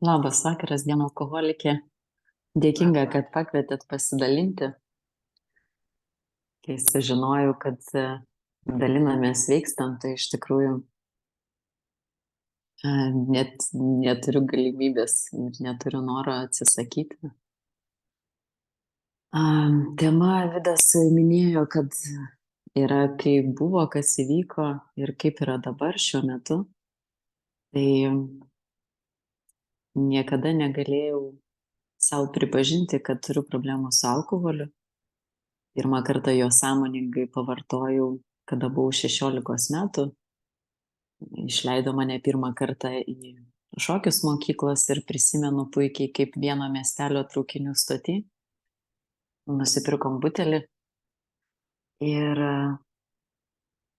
Labas vakaras, diena alkoholikė. Dėkinga, kad pakvietėt pasidalinti. Kai sužinojau, kad dalinamės sveikstant, tai iš tikrųjų net neturiu galimybės ir neturiu noro atsisakyti. Tema Vidas minėjo, kad yra kaip buvo, kas įvyko ir kaip yra dabar šiuo metu. Tai niekada negalėjau sau pripažinti, kad turiu problemų su alkoholiu. Pirmą kartą jo sąmoningai pavartojau, kada buvau 16 metų. Išleido mane pirmą kartą į šokius mokyklos ir prisimenu puikiai, kaip vieno miestelio traukinių stoty. Nusipirkom butelį ir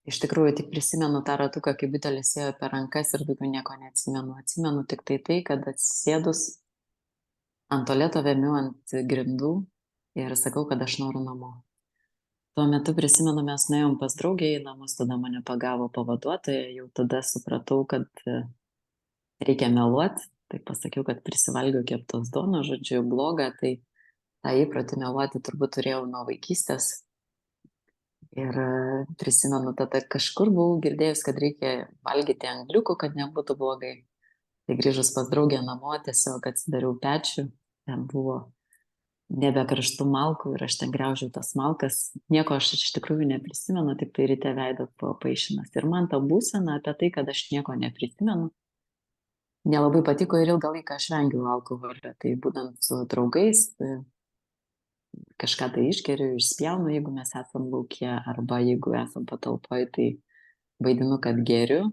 iš tikrųjų tik prisimenu tą ratuką, kai butelis ėjo per rankas ir daugiau nieko neatsimenu. Atsimenu tik tai, kad atsisėdus ant tualeto vemiu ant grindų ir sakau, kad aš noriu namo. Tuo metu prisimenu, mes nuėjom pas draugę į namus, tada mane pagavo pavaduotoja, jau tada supratau, kad reikia meluoti, tai pasakiau, kad prisivalgiau keptos duonos, žodžiu, bloga, tai tą įprotį meluoti turbūt turėjau nuo vaikystės. Ir prisimenu, tada kažkur buvau girdėjus, kad reikia valgyti angliukų, kad nebūtų blogai. Tai grįžus pas draugę namo, tiesiog atsidariau pečių, ten buvo nebe karštų malkų ir aš ten griaužiau tas malkas. Nieko aš iš tikrųjų neprisimenu, tik tai ryte veidas buvo paišinas. Ir man ta būsena apie tai, kad aš nieko neprisimenu, nelabai patiko ir ilgą laiką aš vengiau alkoholio. Tai būtent su draugais kažką tai išgeriu, išspjaunu, jeigu mes esam lauke, arba jeigu esam patalpoj, tai vaidinu, kad geriu,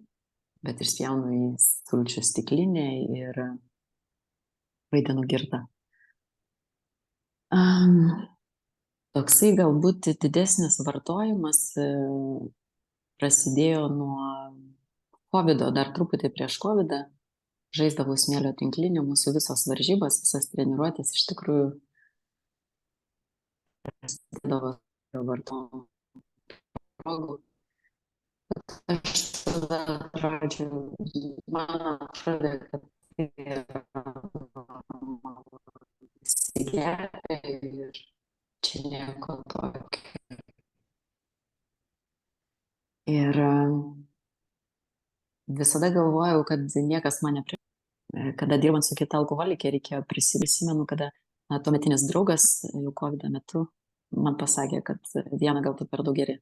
bet išspjaunu į sulčių stiklinę ir vaidinu girtą. Toksai galbūt didesnis vartojimas prasidėjo nuo COVID-o, dar truputį prieš COVID-ą. Žaisdavau smėlio tinklinį, mūsų visos varžybos, visas treniruotės iš tikrųjų prasidėdavo vartojimo progų. Aš tada atrodžiau, man atrodė, kad tai yra įsigerę ir čia nieko tokio. Ir visada galvojau, kad niekas mane kada dirbant su kita alkoholikė reikėjo prisimenu, kada tuometinis draugas jau COVID metu man pasakė, kad vieną gal tu per daug geri.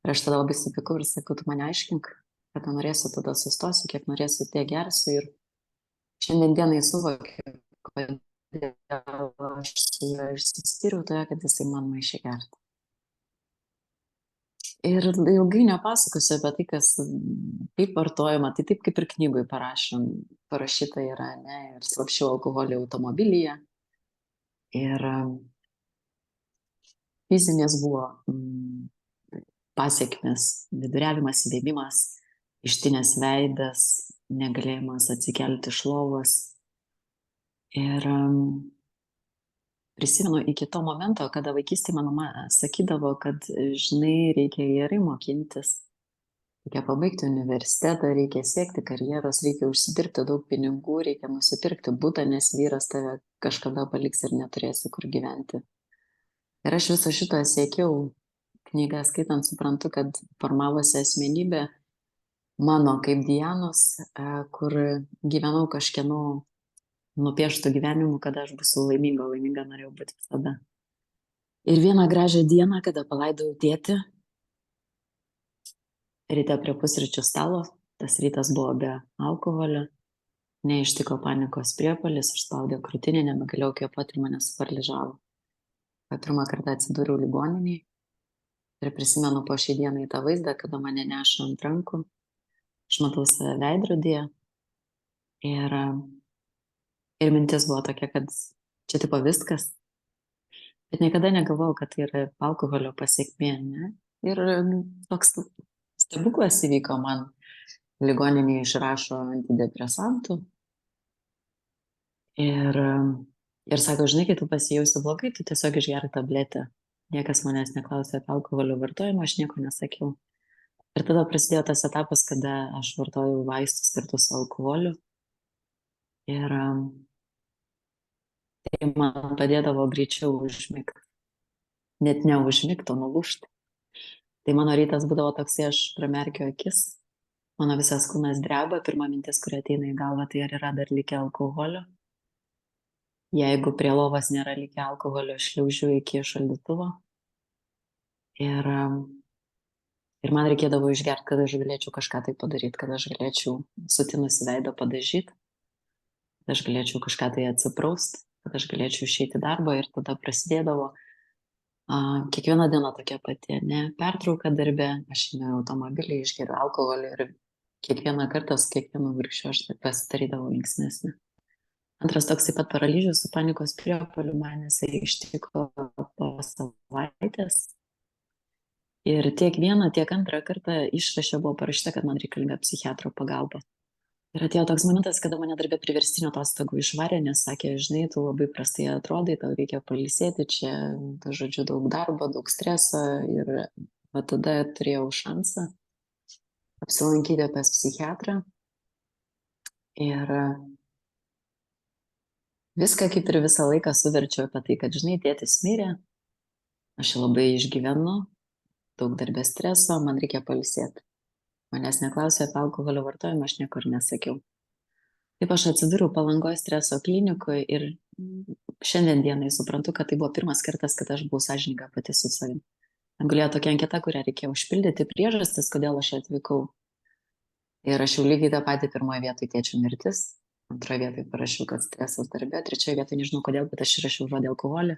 Ir aš tada labai supykau ir sakau, tu mane aiškink, kada norėsiu, tada sustosiu, kiek norėsiu, tiek gersiu. Ir šiandien dienai suvokiu, kodėl aš su juo išsiskyriau, toje, kad jisai man maišė gerti. Ir ilgai nepasakosiu apie tai, kas kaip vartojama, tai taip kaip ir knygui parašyta yra, ne, ir slapsčiau alkoholį automobilyje. Ir fizinės buvo pasiekmes, viduriavimas, vėmimas, ištinės veidas, negalėjimas atsikelti iš lovos. Ir prisimenu iki to momento, kada vaikystėje mano mama sakydavo, kad, žinai, reikia gerai mokintis, reikia pabaigti universitetą, reikia siekti karjeros, reikia užsidirbti daug pinigų, reikia nusipirkti butą, nes vyras tave kažkada paliks ir neturėsi kur gyventi. Ir aš viso šito siekiau. Knygą skaitant suprantu, kad formavosi asmenybė mano kaip Dianos, kur gyvenau kažkieno nupieštų gyvenimų, kada aš būsiu laiminga norėjau būti visada. Ir vieną gražią dieną, kada palaidojau tėtį, ryte prie pusryčių stalo, tas rytas buvo be alkoholio, neištiko panikos priepuolis, išspaudė krūtinę, nebegalėjau kvėpuoti ir mane suparalyžavo. Pirmą kartą atsidūriau ligoninėje ir prisimenu po šiai dienai tą vaizdą, kada mane neša ant rankų, aš matau save veidrodyje ir mintis buvo tokia, kad čia tipo viskas, bet niekada negalvojau, kad tai yra alkoholio pasiekmė, ne? Ir toks stebuklas įvyko man. Ligoninėje išrašo antidepresantų ir sako, žinai, kai tu pasijausi blogai, tu tiesiog išgerk tabletę. Niekas manęs neklausė apie alkoholio vartojimą, aš nieko nesakiau. Ir tada prasidėjo tas etapas, kada aš vartojau vaistus kartu su alkoholiu. Ir Tai man padėdavo greičiau užmigti. Net neužmigti, o nulūžti. Tai mano rytas būdavo toksai, aš pramerkiu akis, mano visas kūnas dreba, pirma mintis, kuri ateina į galvą, tai ar yra dar likę alkoholio. Jeigu prie lovos nėra likę alkoholio, aš šliaužiu iki šaldytuvo. Ir man reikėdavo išgerti, kad aš galėčiau kažką tai padaryti, kad aš galėčiau sutinusi veidą padažyti, kad aš galėčiau kažką tai atsipraust, kad aš galėčiau išeiti į darbą ir tada prasidėdavo kiekviena diena tokia pati, ne pertrauka darbe, aš einu į automobilį, išgeriu alkoholį ir kiekvieną kartą su kiekvienu viršiu aš taip pasidarydavau linksmesnė. Antras toks taip pat paralyžius su panikos priepuoliu man jisai ištiko po savaitės. Ir tiek vieną, tiek antrą kartą išraše buvo parašyta, kad man reikalinga psichiatro pagalba. Ir atėjo toks momentas, kada mane darbė priverstinio atostogų išvarė, nes sakė, žinai, tu labai prastai atrodai, tau reikia pailsėti, čia, žodžiu, daug darbo, daug streso. Ir va tada turėjau šansą apsilankyti pas psichiatrą. Ir viską kaip ir visą laiką suverčiau apie tai, kad, žinai, tėtis mirė, aš labai išgyvenu, daug darbė streso, man reikia pailsėti. Manęs neklausė apie alkoholio vartojimą, aš niekur nesakiau. Taip aš atsidūriau Palangoje streso klinikoje ir šiandien dienai suprantu, kad tai buvo pirmas kartas, kad aš buvau sąžininga pati su savim. Man gulėjo tokia anketa, kurią reikėjo užpildyti, priežastis, kodėl aš atvykau. Ir aš jau lygiai tą patį pirmoje vietoje tėčio mirtis, antroje vietoje parašiau, kad stresas darbė, trečioje vietoje nežinau kodėl, bet aš įrašiau žodį alkoholį.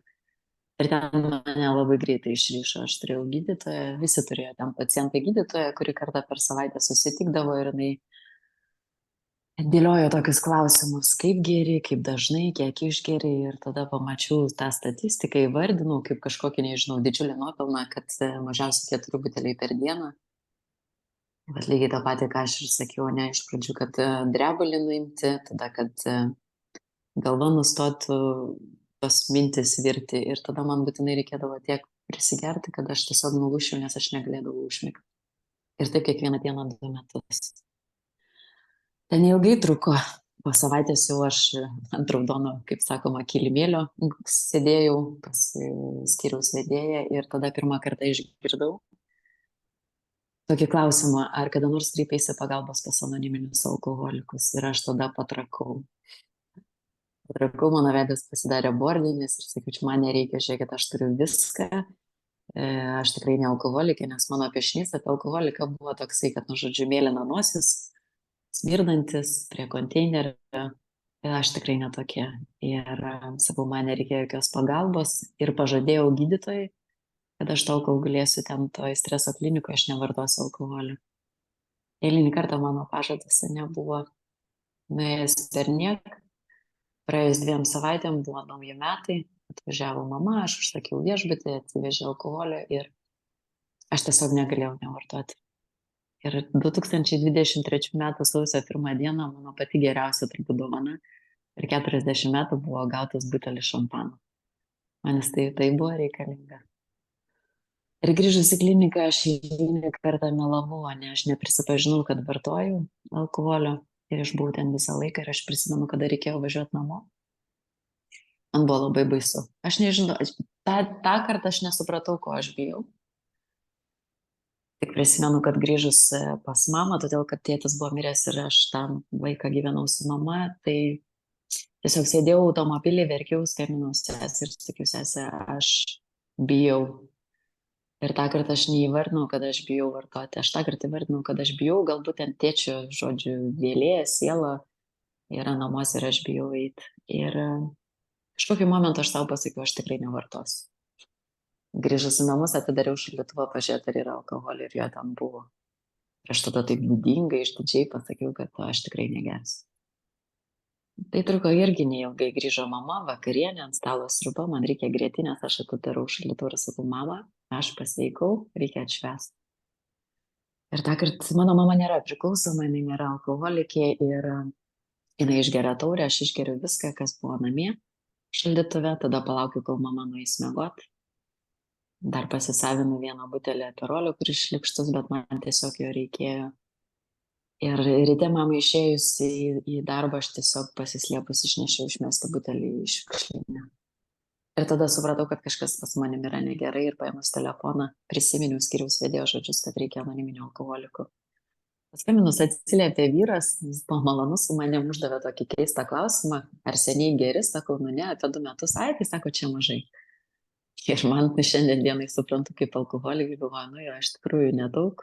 Ir ten mane labai greitai išryšo, aš turėjau gydytoją, visi turėjo ten pacientai gydytoją, kuri kartą per savaitę susitikdavo ir jinai dėliojo tokius klausimus, kaip geri, kaip dažnai, kiek išgeri. Ir tada pamačiau tą statistiką, įvardinau kaip kažkokį, nežinau, didžiulį nuopelną, kad mažiausiai 4 buteliai per dieną. Bet lygiai tą patį, ką aš ir sakiau, ne iš pradžių, kad drebulį nuimti, tada, kad galva nustotų tos mintis virti ir tada man būtinai reikėdavo tiek prisigerti, kad aš tiesiog nulūšiau, nes aš negalėdavau užmigti. Ir taip kiekvieną dieną 2 metus. Ten ilgai truko, po savaitės jau aš ant raudono, kaip sakoma, kilimėlio sėdėjau pas skyriaus vedėją ir tada pirmą kartą išgirdau tokį klausimą, ar kada nors kreipėsi pagalbos pas anoniminius alkoholikus. Ir aš tada patrakau. Mano veidas pasidarė bordinis ir sakyčiau, man nereikia, žiūrėkit, aš turiu viską. Aš tikrai ne alkoholikė, nes mano piešinys apie alkoholiką buvo toksai, kad, žodžiu, mėlyna nosis, smirdantis prie konteinerio. Aš tikrai netokia. Ir sakau, man nereikia jokios pagalbos ir pažadėjau gydytojai, kad aš tol, kol galėsiu ten toj streso klinikoje, aš nevartosiu alkoholio. Eilinį kartą mano pažadas nebuvo nuėjęs per nieką. Praėjus 2 savaitėm buvo nauji metai, atvažiavo mama, aš užsakiau viešbutį, atsivežė alkoholio ir aš tiesiog negalėjau nevartoti. Ir 2023 metų sausio 1 dieną mano pati geriausia turbūt dovana per 40 metų buvo gautas butelis šampano. Manis tai buvo reikalinga. Ir grįžus į kliniką aš eilinį kartą melavau, ne, aš neprisipažinau, kad vartojau alkoholio ir aš buvau ten visą laiką ir aš prisimenu, kada reikėjo važiuoti namo. Man buvo labai baisu. Aš nežinau, tą kartą aš nesupratau, ko aš bijau. Tik prisimenu, kad grįžus pas mamą, todėl kad tėtis buvo miręs ir aš tą vaiką gyvenau su mama, tai tiesiog sėdėjau automobilį, verkiau, skambinau sesę ir sakiau, sesę, aš bijau. Ir tą kartą aš neįvardinau, kad aš bijau vartoti. Aš tą kartą įvardinau, kad aš bijau, galbūt ant tėčio, žodžiu, vėlė, siela yra namuose ir aš bijau eiti. Ir kažkokiu momentu aš savo pasakiau, aš tikrai nevartosiu. Grįžus į namus, atidariau šaldytuvą, pažiūrėti, ar yra alkoholio ir jo ten buvo. Ir aš tada taip būdingai, išdidžiai pasakiau, kad aš tikrai negersiu. Tai truko irgi neilgai, grįžo mama, vakarienė, ant stalo sriuba, man reikia grietinės, aš atidarau šaldytuvą ir sakau, mama, aš pasveikau, reikia atšvęsti. Ir tą kartą mano mama nėra priklausoma, jinai nėra alkoholikė ir jinai išgeria taurę, aš išgeriu viską, kas buvo namie šaldytuve, tada palaukiu, kol mama nueis miegot. Dar pasisavinu 1 butelį aperolio, kuris šlykštus, bet man tiesiog jo reikėjo. Ir ryte mamai išėjus į darbą, aš tiesiog pasislėpus išnešiau išmestą butelį į šiukšlinę. Ir tada supratau, kad kažkas pas manim yra negerai ir paėmus telefoną, prisiminiau skyriaus vedėjo žodžius, kad reikia anoniminio alkoholiko. Paskambinus atsiliepė vyras, jis buvo malonus, su manim uždavė tokį keistą klausimą, ar seniai geri, sakau, nu ne, apie 2 metus, ai, tai sako, čia mažai. Ir man šiandien dienai suprantu, kaip alkoholikai galvoja, nu jo, iš tikrųjų nedaug.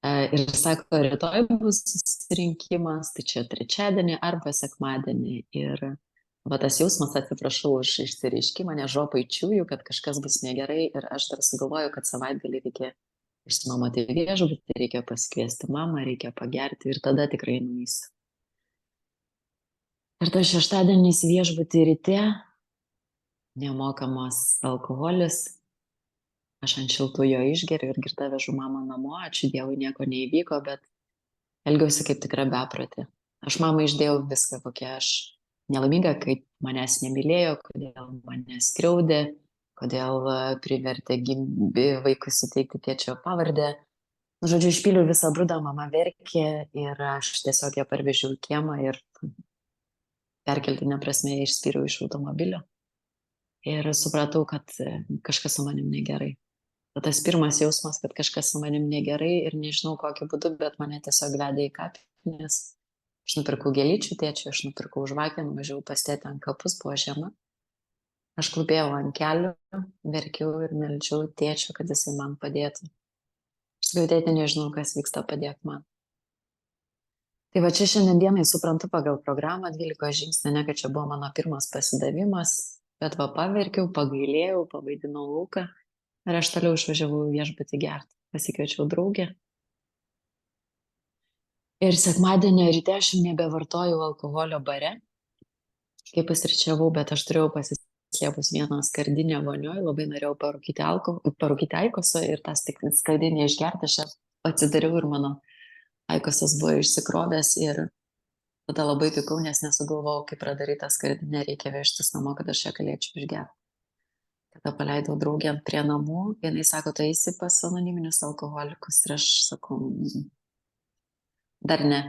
Ir sako, rytoj bus susirinkimas, tai čia trečiadienį arba sekmadienį. Ir va tas jausmas, atsiprašau už išsireiškimą, nes žopai čiūju, kad kažkas bus negerai ir aš dar sugalvoju, kad savaitgalį reikia išsinuomoti viešbutį, reikia pasikviesti mamą, reikia pagerti ir tada tikrai nueisiu. Ir tas šeštadienis viešbutį ryte, nemokamas alkoholis, aš ant šiltų jo išgeriu ir girta vežu mamą namo, ačiū Dievui nieko neįvyko, bet elgiausi kaip tikra beprotė. Aš mamai išdėjau viską, kokia aš nelaiminga, kaip manęs nemylėjo, kodėl mane skriaudė, kodėl privertė vaikui suteikti tėčio pavardę. Nu, žodžiu, išpyliau visą brudą, mama verkė ir aš tiesiog ją parvežiau į kiemą ir perkeltinė prasme išspyriau iš automobilio. Ir supratau, kad kažkas su manim negerai. Tas pirmas jausmas, kad kažkas su manim negerai ir nežinau kokiu būdu, bet mane tiesiog vedė į kapines. Aš nupirkau gėlyčių tėčiui, aš nupirkau žvakę, nuvažiavau pas tėtę ant kapus, buvo žiema. Aš klūpėjau ant kelių, verkiau ir meldžiau tėčio, kad jisai man padėtų. Aš sakiau, tėtė, nežinau, kas vyksta, padėk man. Tai va čia šiandien dienai suprantu pagal programą 12 žingsnių, ne kad čia buvo mano pirmas pasidavimas, bet va paverkiau, pagailėjau, pavaidinau lauką ir aš toliau išvažiavau viešbutį gerti. Pasikviečiau draugę. Ir sekmadienio ryte aš jau nebevartojau alkoholio bare, kai pusryčiavau, bet aš turėjau pasislėpus vieną skardinę vonioj, labai norėjau parūkyti aikoso ir tą skardinę išgerti, aš atsidariau ir mano aikosas buvo išsikrovęs ir tada labai pykau, nes nesugalvojau, kaip pradaryti tą skardinę, reikia vežtis namo, kad aš ją galėčiau išgerti. Tada paleidau draugę prie namų, jinai sako, tu eisi pas anoniminius alkoholikus ir aš sakau, dar ne,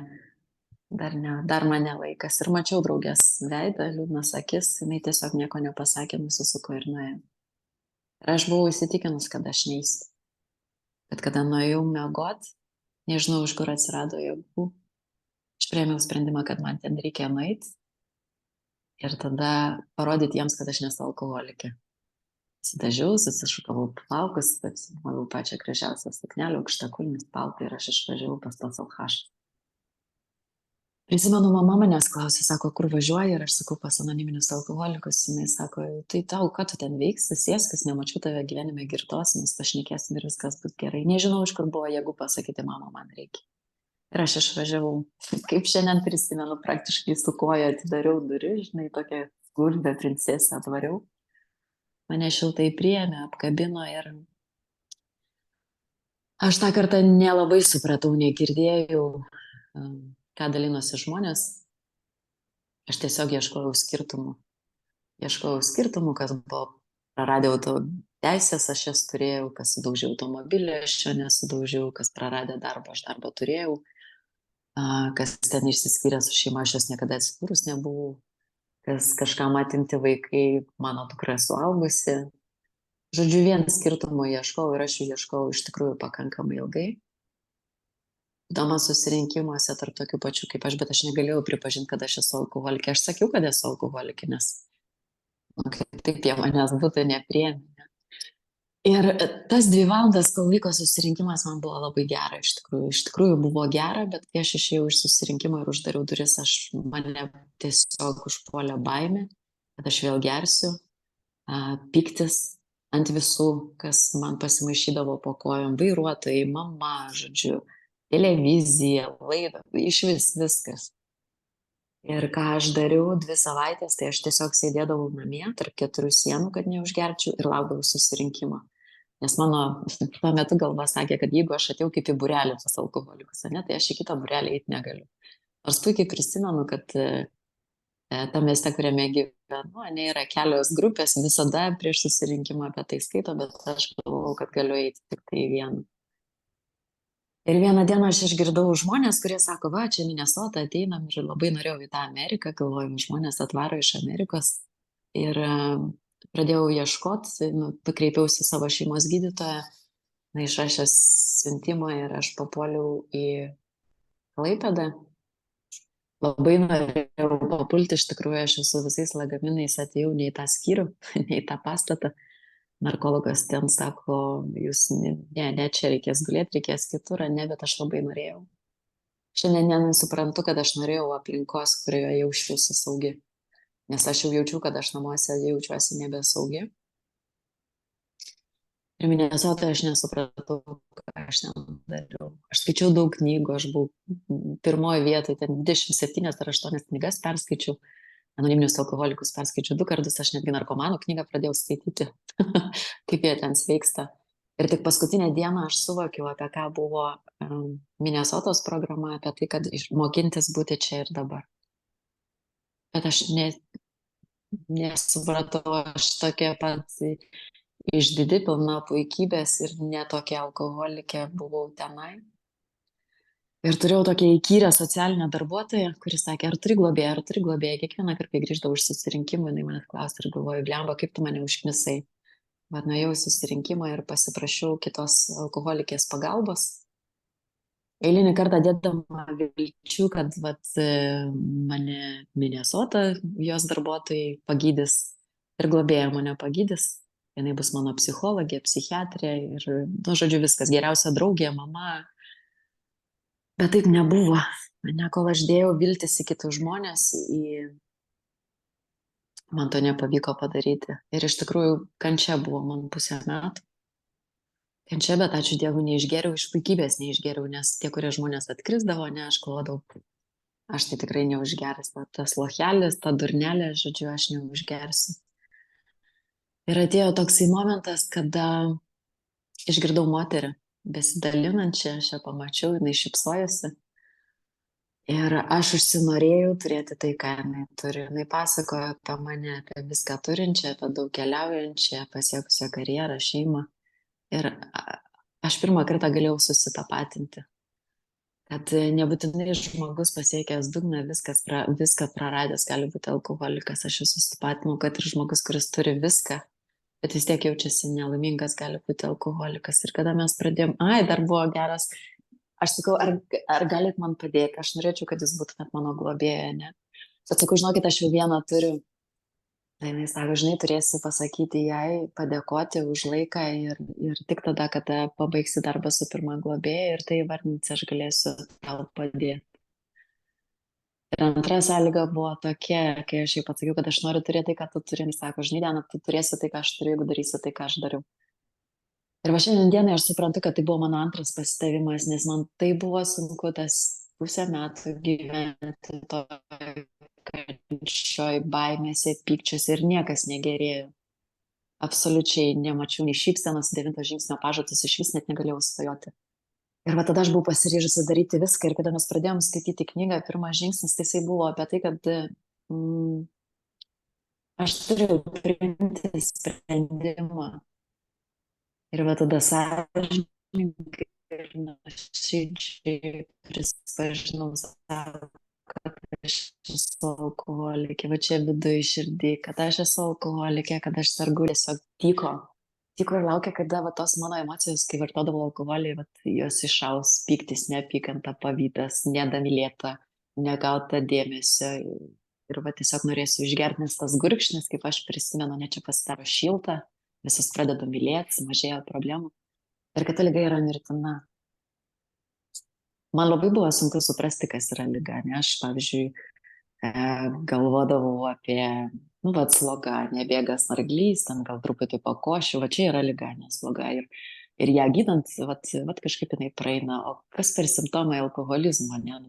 dar mane laikas. Ir mačiau draugės veidą, liūdnas akis, jinai tiesiog nieko nepasakė, nusisuko ir nuėjo. Ir aš buvau įsitikinus, kad aš neisiu. Bet kada nuėjau miegot, nežinau, iš kur atsirado jėgų, aš priėmiau sprendimą, kad man ten reikia nueiti ir tada parodyti jiems, kad aš nesu alkoholikė. Sudažiau, susišukavau plaukus, apsimavau pačią gražiausią suknelę, aukštakulnis paltą ir aš išvažiavau pas tos alchašas. Prisimenu, mama manęs klausė, sako, kur važiuoji ir aš sakau pas anoniminius alkoholikus. Jinai sako, tai tau, ką tu ten veiksi, sėskis, nemačiau tave gyvenime girtos, mes pašnekėsim ir viskas bus gerai. Nežinau, iš kur buvo jėgų pasakyti, mama, man reikia. Ir aš išvažiavau, kaip šiandien prisimenu, praktiškai su koja atidariau duris, žinai, tokią skurdžią princesę atvariau. Mane šiltai priėmė, apkabino ir aš tą kartą nelabai supratau, negirdėjau, ką dalinosi žmonės. Aš tiesiog ieškojau skirtumų. Kas buvo praradę teisės, aš jas turėjau, kas sudaužė automobilį, aš jo nesudaužiau, kas praradė darbą, aš darbą turėjau, kas ten išsiskyrė su šeima, aš jos niekada atsidūrus nebuvau, kas kažkam atimti vaikai, mano dukra suaugusi. Žodžiu, vien skirtumų ieškau ir aš jų ieškau iš tikrųjų pakankamai ilgai. Būdama susirinkimuose tarp tokių pačių kaip aš, bet aš negalėjau pripažinti, kad aš esu alkoholikė. Aš sakiau, kad esu alkoholikė, nes taip jie manęs būtų nepriėmę. Ir tas 2 valandas, kol vyko susirinkimas, man buvo labai gera. Iš tikrųjų buvo gera, bet kai aš išėjau iš susirinkimo ir uždariau duris, mane tiesiog užpuolė baimė, kad aš vėl gersiu, pyktis ant visų, kas man pasimaišydavo po kojom, vairuotojai, mama, žodžiu, televizija, laida, iš viskas. Ir ką aš dariau 2 savaitės, tai aš tiesiog sėdėdavau namie tarp 4 sienų, kad neužgerčiau ir laukdavau susirinkimo. Nes mano tuo metu galva sakė, kad jeigu aš atėjau kaip į būrelį pas alkoholikus, ne, tai aš į kitą būrelį eiti negaliu. Nors puikiai prisimenu, kad tam mieste, kuriame gyvenu, yra kelios grupės, visada prieš susirinkimą apie tai skaito, bet aš galvojau, kad galiu eiti tik tai į vieną. Ir vieną dieną aš išgirdau žmonės, kurie sako, va, čia Minnesota ateinam ir labai norėjau į tą Ameriką, galvojau, žmonės atvaro iš Amerikos. Ir pradėjau ieškoti, pakreipiausi savo šeimos gydytoją, išrašęs siuntimą ir aš papuoliau į Klaipėdą. Labai norėjau papulti, iš tikrųjų aš su visais lagaminais atėjau ne į tą skyrių, ne į tą pastatą. Narkologas ten sako, jūs, ne, čia reikės gulėti, reikės kitur, ne, bet aš labai norėjau. Šiandien suprantu, kad aš norėjau aplinkos, kurioje jaučiuosi saugi. Nes aš jau jaučiu, kad aš namuose jaučiuosi nebesaugi. Ir Minnesotoje aš nesupratau, ką aš ten dariau. Aš skaičiau daug knygų, aš buvau pirmoje vietoje, ten 27 ar 8 knygas perskaičiau. Anoniminius alkoholikus perskaičiau 2 kartus, aš netgi narkomanų knygą pradėjau skaityti, kaip jie ten sveiksta. Ir tik paskutinę dieną aš suvokiau, apie ką buvo Minnesotos programa, apie tai, kad mokintis būti čia ir dabar. Bet aš nesupratau, aš tokia pat išdidi, pilna puikybės ir netokia alkoholikė buvau tenai. Ir turėjau tokią įkyrę socialinę darbuotoją, kuris sakė, ar turi globėją. Kiekvieną kartą, kai grįždavau iš susirinkimų, jinai manęs klausė ir galvoju, blemba, kaip tu mane užknisai. Bet nuėjau į susirinkimą ir pasiprašiau kitos alkoholikės pagalbos. Eilinį kartą dėdama vilčių, kad mane Minnesota, jos darbuotojai pagydys ir globėja mane pagydys. Jinai bus mano psichologė, psichiatrė ir, žodžiu, viskas, geriausia draugė, mama. Bet taip nebuvo. Kol aš dėjau viltis į kitus žmonės, man to nepavyko padaryti. Ir iš tikrųjų kančia buvo man 1,5 metų. Kančia, bet ačiū Dievui, neišgėriau, iš puikybės neišgėriau, nes tie, kurie žmonės atkrisdavo, aš galvodavau, aš tai tikrai neužgeras, tas lochelis, ta durnelė, žodžiu, aš neužgersiu. Ir atėjo toksai momentas, kada išgirdau moterį besidalinančią, aš ją pamačiau, jinai šypsojosi. Ir aš užsinorėjau turėti tai, ką jinai turi. Jinai pasakojo apie mane, apie viską turinčią, apie daug keliaujančią, pasiekusią karjerą, šeimą. Ir aš pirmą kartą galėjau susitapatinti, kad nebūtinai žmogus pasiekęs dugną, viską praradęs gali būti alkoholikas. Aš susitapatinau, kad ir žmogus, kuris turi viską, bet vis tiek jaučiasi nelaimingas, gali būti alkoholikas. Ir kada mes pradėjom, dar buvo geras, aš sakau, ar galit man padėti, aš norėčiau, kad jūs būtumėt mano globėja, ne? Bet sakau, žinokit, aš jau vieną turiu. Tai jinai sako, žinai, turėsi pasakyti jai, padėkoti už laiką ir tik tada, kada pabaigsi darbą su pirma globėja ir tai vardinti, aš galėsiu tau padėti. Ir antra sąlyga buvo tokia, kai aš jai pasakiau, kad aš noriu turėti tai, ką tu turi. Jis sako, žinai, Diana, tu turėsi tai, ką aš turiu, jeigu darysi tai, ką aš dariau. Ir va šiandien dienai aš suprantu, kad tai buvo mano antras pasitavimas, nes man tai buvo sunku tas 1,5 metų gyventi toj kančioj, baimėse, pykčiuose ir niekas negerėjo. Absoliučiai nemačiau nei šypsenos, 9 žingsnio pažadus iš vis net negalėjau svajoti. Ir va tada aš buvau pasiryžusi daryti viską ir kada mes pradėjom skaityti knygą, pirmas žingsnis tai jisai buvo apie tai, kad aš turėjau priimti sprendimą. Ir va tada sąžininkai ir nuoširdžiai prisipažinau savo, kad aš esu alkoholikė, va čia viduje širdį, kad aš esu alkoholikė, kad aš sergu, tiesiog tyko ir laukia, kada va tos mano emocijos, kai vartodavau alkoholį, va jos išaus, pyktis, neapykanta, pavydas, nedamylėta, negauta dėmesio. Ir va tiesiog norėsiu išgerti, nes tas gurkšnis, kaip aš prisimenu, ne čia pasidaro šilta, visus pradedu mylėti, mažėja problemų. Ir kad ta liga yra mirtina. Man labai buvo sunku suprasti, kas yra liga. Ne? Aš, pavyzdžiui, galvodavau apie, sloga, nebėgas narglys, ten gal truputį pakošiu, va čia yra liga, nes sloga. Ir ją gydant, kažkaip jinai praeina. O kas per simptomai alkoholizmo? Ne?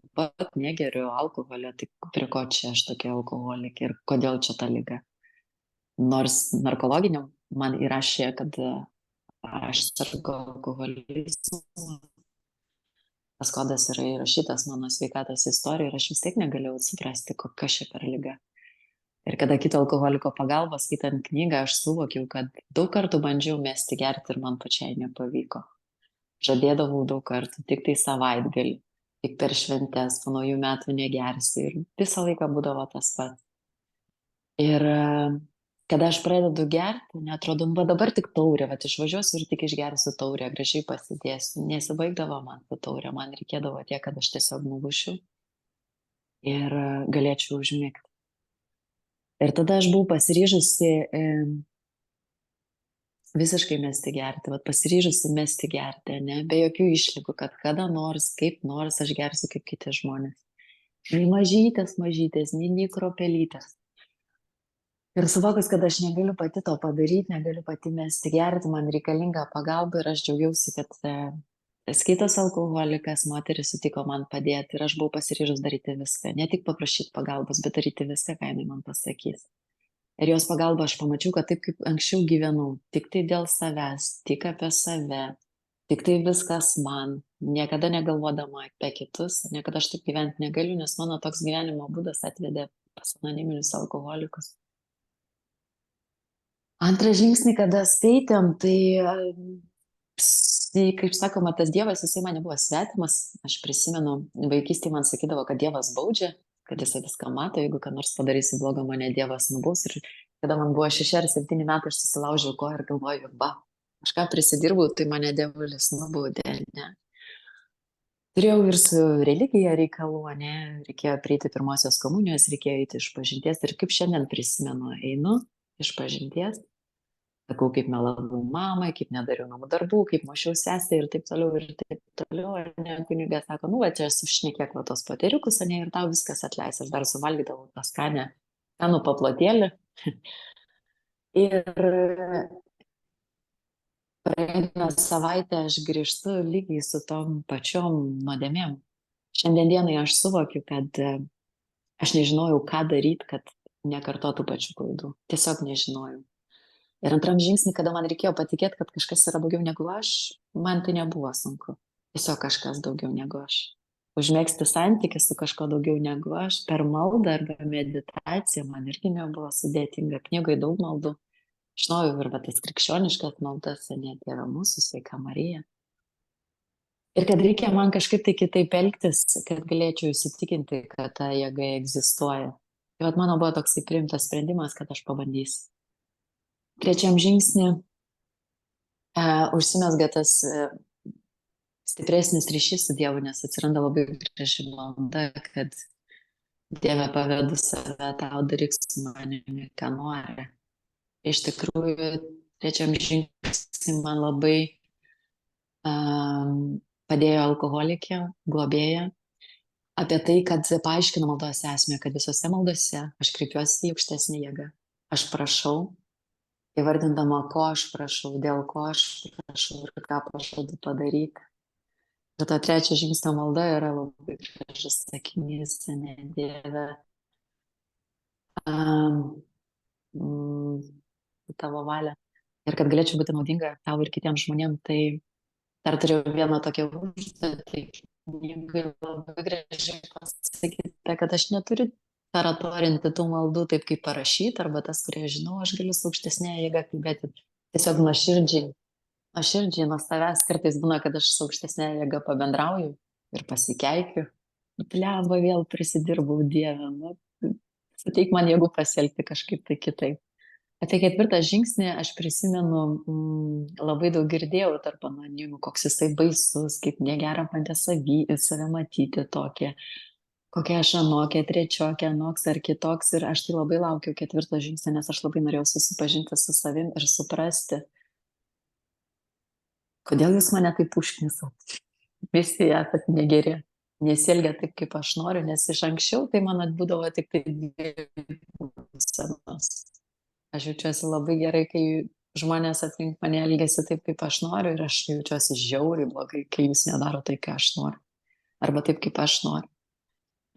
Negeriu alkoholio, tai prie ko čia aš tokia alkoholikė ir kodėl čia ta liga? Nors narkologiniam man įrašė, kad aš sergu alkoholizmu. Tas kodas yra įrašytas mano sveikatos istorijoje ir aš vis tiek negalėjau suprasti, kokia šia per liga. Ir kada kito alkoholiko pagalba, skaitant knygą, aš suvokiau, kad daug kartų bandžiau mesti gerti ir man pačiai nepavyko. žadėdavau daug kartų, tik tai savaitgalį, tik per šventes, po naujų metų negersi ir visą laiką būdavo tas pats. Ir kada aš pradedu gerti, netrodo, va dabar tik taurė, va išvažiuosiu ir tik išgersiu taurę, gražiai pasidėsiu. Nesibaigdavo man ta taurė, man reikėdavo tiek, kad aš tiesiog nubušiu ir galėčiau užmigti. Ir tada aš buvau pasiryžusi visiškai mesti gerti, vat pasiryžusi mesti gerti, ne, be jokių išlygų, kad kada nors, kaip nors aš gersiu kaip kiti žmonės. Nei mažytės, nei kropelytės. Ir suvokus, kad aš negaliu pati to padaryti, negaliu pati mesti gerti, man reikalinga pagalba ir aš džiaugiausi, kad tas kitas alkoholikas, moteris sutiko man padėti ir aš buvau pasiryžus daryti viską, ne tik paprašyti pagalbos, bet daryti viską, ką jinai man pasakys. Ir jos pagalba aš pamačiau, kad taip kaip anksčiau gyvenau, tik tai dėl savęs, tik apie save, tik tai viskas man, niekada negalvodama apie kitus, niekada aš taip gyventi negaliu, nes mano toks gyvenimo būdas atvedė pas anoniminius alkoholikus. Antrą žingsnį, kada skaitėm, tai, kaip sakoma, tas Dievas, jisai man nebuvo svetimas. Aš prisimenu, vaikystėje man sakydavo, kad Dievas baudžia, kad jisai viską mato, jeigu ką nors padarysi blogo, mane Dievas nubaus. Ir kada man buvo 6 ar 7 metai, aš susilaužiau koją ir galvoju, kažką prisidirbau, tai mane Dievulis nubaudė, ne. Turėjau ir su religija reikalų, ne, reikėjo prieiti pirmosios komunijos, reikėjo eiti iš pažinties ir kaip šiandien prisimenu, einu iš pažinties, sakau, kaip melavau mamai, kaip nedariau namų darbų, kaip mušiau sesę ir taip toliau, ir ne, kunigė sako, va čia sušnekėk va tos poteriukus, ne, ir tau viskas atleis, aš dar suvalgydavau tą skanų paplotėlį. Ir praeina savaitę aš grįžtu lygiai su tom pačiom nuodėmėm. Šiandien dienai aš suvokiu, kad aš nežinojau, ką daryti, kad nekartotų pačių klaidų. Tiesiog nežinojau. Ir antram žingsnį, kada man reikėjo patikėti, kad kažkas yra daugiau negu aš, man tai nebuvo sunku. Tiesiog kažkas daugiau negu aš. Užmėgsti santykį su kažko daugiau negu aš per maldą arba meditaciją man irgi nebuvo sudėtinga. Knygoje daug maldų. Žinojau ir tas krikščioniškas maldas, ne, Tėve mūsų, Sveika Marija. Ir kad reikia man kažkaip tai kitaip elgtis, kad galėčiau įsitikinti, kad ta jėga egzistuoja. Tai mano buvo toksai priimtas sprendimas, kad aš pabandysiu. Trečiam žingsnį užsimesga tas stipresnis ryšys su Dievu, nes atsiranda labai graži malda, kad Dieve pavedu save, tau daryk su manimi, ką nori. Iš tikrųjų, trečiam žingsnį man labai padėjo alkoholikė, globėja, apie tai, kad paaiškino maldos esmę, kad visose maldose aš kreipiuosi į aukštesnį jėgą. Aš prašau, įvardindama, ko aš prašau, dėl ko aš prašau ir ką pažadu padaryti. Ir to trečio žingsnio malda yra labai gražus sakinys, ne, Dieve, tavo valia. Ir kad galėčiau būti naudinga tau ir kitiems žmonėms, tai dar turėjau vieną tokią užduotį, knygai labai gražiai pasakyta, kad aš neturiu taratorinti tų maldų taip, kaip parašyti, arba tas, kurie žinau, aš galiu su aukštesnė jėga kalbėti tiesiog nuoširdžiai nuo savęs. Kartais būna, kad aš su aukštesnė jėga pabendrauju ir pasikeikiu. Blemba, vėl prisidirbau, Dieve, suteik man jėgų pasielgti kažkaip tai kitaip. Apie ketvirtą žingsnį aš prisimenu, labai daug girdėjau tarp anonimų, koks jisai baisus, kaip negera man save matyti tokie, kokia aš anokia, trečiokė, anoks ar kitoks. Ir aš tai labai laukiau ketvirto žingsnį, nes aš labai norėjau susipažinti su savim ir suprasti, kodėl jūs mane taip užknisat. Visi esat negeri, nesielgia taip, kaip aš noriu, nes iš anksčiau tai man būdavo tik tai senos. Aš jaučiuosi labai gerai, kai žmonės aplink mane elgiasi taip, kaip aš noriu, ir aš jaučiuosi žiauriai blogai, kai jūs nedaro tai, ką aš noriu. Arba taip, kaip aš noriu.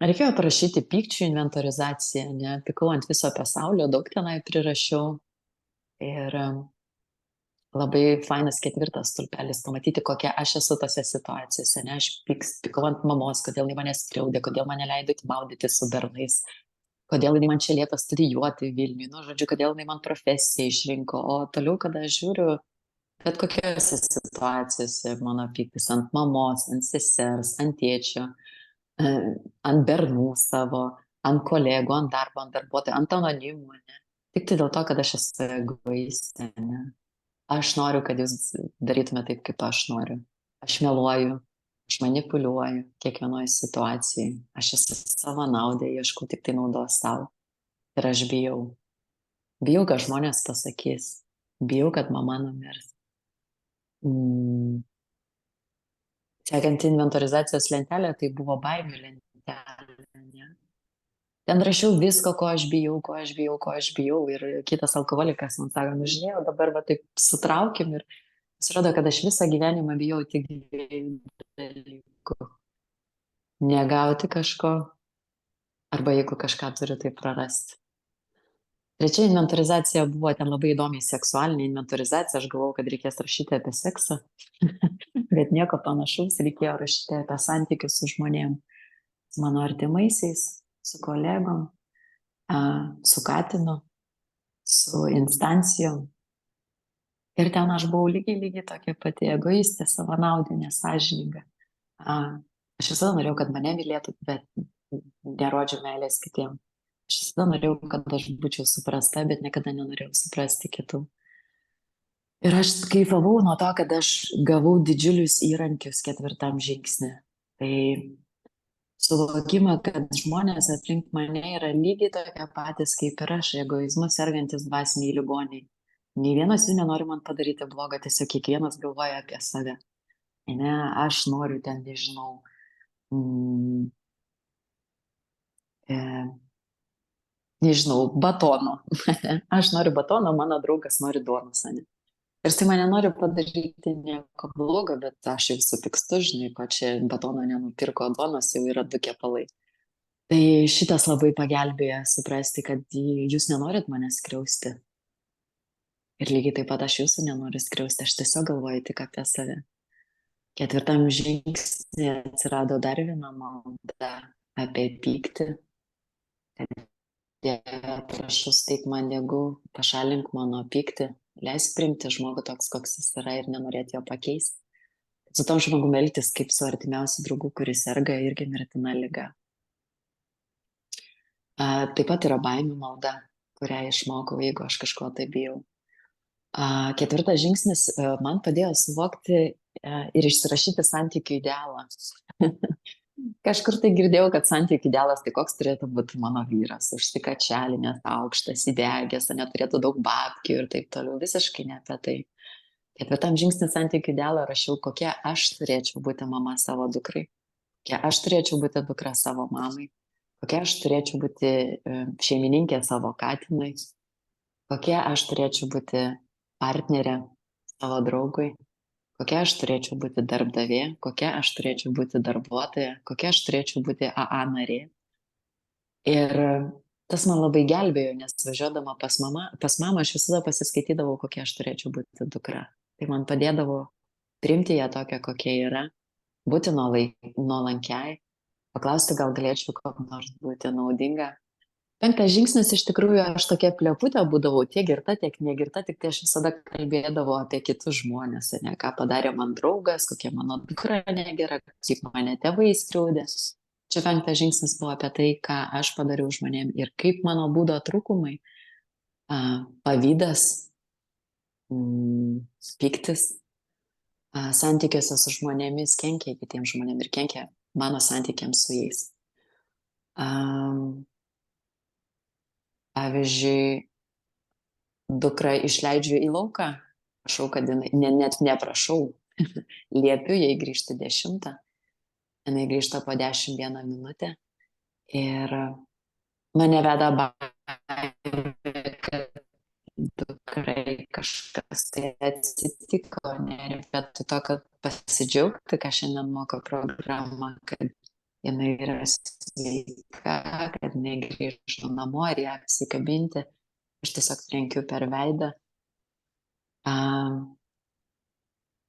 Reikėjo parašyti pykčių inventorizaciją, ne, pykau ant viso pasaulio, daug tenai prirašiau. Ir labai fainas ketvirtas stulpelis, pamatyti, kokia aš esu tose situacijose, ne, aš pykau ant mamos, kodėl ji mane skriaudė, kodėl mane leido maudyti su bernais, kodėl jinai man čia liepia studijuoti Vilniui, žodžiu, kodėl jinai man profesiją išrinko. O toliau, kada aš žiūriu Bet kokiose situacijose mano pyktis ant mamos, ant sesers, ant tėčio, e, ant bernų savo, ant kolegų, ant darbo, ant darbuotojų, ant anonimų, ne? Tik tai dėl to, kad aš esu egoistė, ne? Aš noriu, kad jūs darytume taip, kaip aš noriu. Aš meluoju, aš manipuliuoju kiekvienoje situacijoje. Aš esu savo naudai, ieškau tik tai naudos savo. Ir aš bijau. Bijau, ką žmonės pasakys. Bijau, kad mama numirs. Sekant inventorizacijos lentelę, tai buvo baimių lentelė. Ne? Ten rašiau visko, ko aš bijau, ko aš bijau, ko aš bijau. Ir kitas alkoholikas man sako, nu žinai, o dabar va taip sutraukim. Ir pasirodo, kad aš visą gyvenimą bijau tik dviejų dalykų. Negauti kažko, arba jeigu kažką turiu, tai prarasti. Trečia inventorizacija buvo ten labai įdomiai seksualinė inventorizacija. Aš galvojau, kad reikės rašyti apie seksą, bet nieko panašaus, reikėjo rašyti apie santykius su žmonėm, su mano artimaisiais, su kolegom, su katinu, su instancijom. Ir ten aš buvau lygiai tokia pati egoistė, savanaudė, nesąžininga. Aš visada norėjau, kad mane mylėtų, bet nerodžiau meilės kitiem. Aš visada norėjau, kad aš būčiau suprasta, bet niekada nenorėjau suprasti kitų. Ir aš kaifavau nuo to, kad aš gavau didžiulius įrankius 4 žingsnį. Tai suvokimą, kad žmonės aplink mane yra lygiai tokie patys kaip ir aš, egoizmu sergantis dvasiniai ligoniai. Nei vienas jų nenori man padaryti blogo, tiesiog kiekvienas galvoja apie save. Ne, aš noriu ten, nežinau, nežinau, batono. Aš noriu batono, mano draugas nori duonos, ne? Ir jisai mane nori padaryti nieko blogo, bet aš jau supykstu, žinai, ko čia batono nenupirko, duonos jau yra 2 kepalai. Tai šitas labai pagelbėjo suprasti, kad jūs nenorit manęs skriausti. Ir lygiai taip pat aš jūsų nenoriu skriausti, aš tiesiog galvoju tik apie save. 4 žingsnį atsirado dar viena malda apie pyktį. Dieve, prašau, steik man jėgų, pašalink mano pyktį, leisk priimti žmogų toks, koks jis yra ir nenorėti jo pakeisti. Su tom žmogum elgtis kaip su artimiausiu draugu, kuris serga irgi mirtina liga. Taip pat yra baimių malda, kurią išmokau, jeigu aš kažko tai bijau. 4 žingsnis man padėjo suvokti ir išsirašyti santykių idealą. Kažkur tai girdėjau, kad santykių idealas tai koks turėtų būti mano vyras, užsikačialinęs, aukštas, įdegęs, neturėtų daug babkių ir taip toliau, visiškai ne apie tai. 4 žingsnį santykių idealą rašiau, kokia aš turėčiau būti mama savo dukrai, kokia aš turėčiau būti dukra savo mamai, kokia aš turėčiau būti šeimininkė savo katinui, kokia aš turėčiau būti partnerė savo draugui, kokia aš turėčiau būti darbdavė, kokia aš turėčiau būti darbuotoja, kokia aš turėčiau būti AA narė. Ir tas man labai gelbėjo, nes važiuodama pas mamą aš visada pasiskaitydavau, kokia aš turėčiau būti dukra. Tai man padėdavo priimti ją tokią, kokia yra, būti nuolankiai, paklausti, gal galėčiau kam nors būti naudinga. 5 žingsnis iš tikrųjų aš tokia pleputė būdavau, tiek girta, tiek negirta, tik tai aš visada kalbėdavau apie kitus žmonės, ne, ką padarė man draugas, kokia mano dukra negera, kaip mane tėvai skriaudė. Čia 5 žingsnis buvo apie tai, ką aš padariau žmonėm ir kaip mano būdo trūkumai, pavydas, pyktis, santykiuose su žmonėmis kenkia kitiems žmonėms ir kenkia mano santykiams su jais. Pavyzdžiui, dukrą išleidžiu į lauką, prašau, kad jinai, net neprašau, liepiu jai grįžti 10, jinai grįžta po 10:01 minutę ir mane veda baimė, kad dukrai kažkas tai atsitiko, ne, bet to, kad pasidžiaugti, ką šiandien moko programa, kad jinai yra sveika, kad jinai grįžo namo ir ją apsikabinti. Aš tiesiog trenkiu per veidą.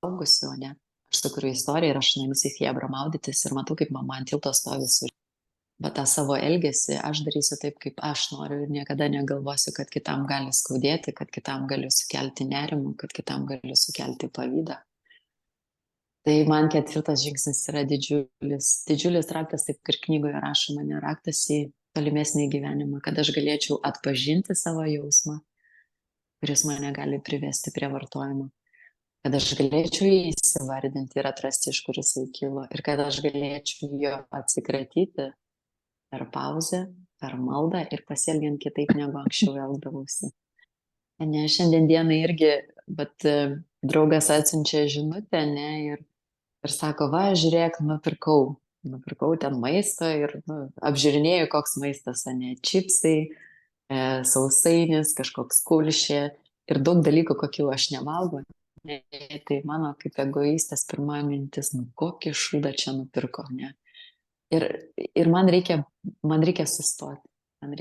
Augusiu, ne? Aš sukuriu istoriją ir aš nueinu į Fiebrą maudytis ir matau, kaip mama ant tilto stovi su va tą savo elgesį, aš darysiu taip, kaip aš noriu ir niekada negalvosiu, kad kitam gali skaudėti, kad kitam galiu sukelti nerimą, kad kitam galiu sukelti pavydą. Tai man 4 žingsnis yra didžiulis raktas, taip ir knygoje rašoma, ne raktas į tolimesnį gyvenimą, kad aš galėčiau atpažinti savo jausmą, kuris mane gali privesti prie vartojimo, kad aš galėčiau jį įsivardinti ir atrasti, iš kur jisai kilo, ir kad aš galėčiau jo atsikratyti per pauzę, per maldą ir pasielgiant kitaip, negu anksčiau elgdavausi. Ne, šiandien dienai irgi, bet draugas atsiunčia žinutę, ne, ir sako, va, žiūrėk, nupirkau ten maisto ir apžiūrinėjau, koks maistas, ne, čipsai, sausainis, kažkoks kulšė ir daug dalykų, kokių aš nevalgau. Ne, tai mano kaip egoistės pirma mintis, kokį šūdą čia nupirko, ne. Ir man reikia sustoti. Man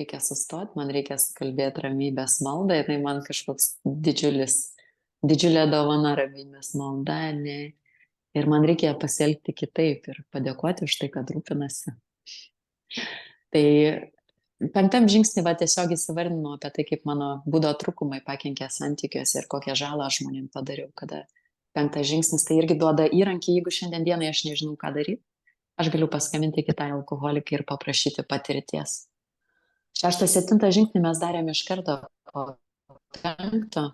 reikia sukalbėti ramybės maldą, tai man kažkoks didžiulė dovana ramybės malda, ne. Ir man reikia pasielgti kitaip ir padėkoti už tai, kad rūpinasi. Tai 5 žingsnį tiesiog įsivardinau apie tai, kaip mano būdo trūkumai pakenkė santykiuose ir kokią žalą aš žmonėm padariau. Kada 5 žingsnis tai irgi duoda įrankį, jeigu šiandien dienai aš nežinau, ką daryti, aš galiu paskambinti kitai alkoholikai ir paprašyti patirties. 6, 7 žingsnį mes darėm iš karto, o 5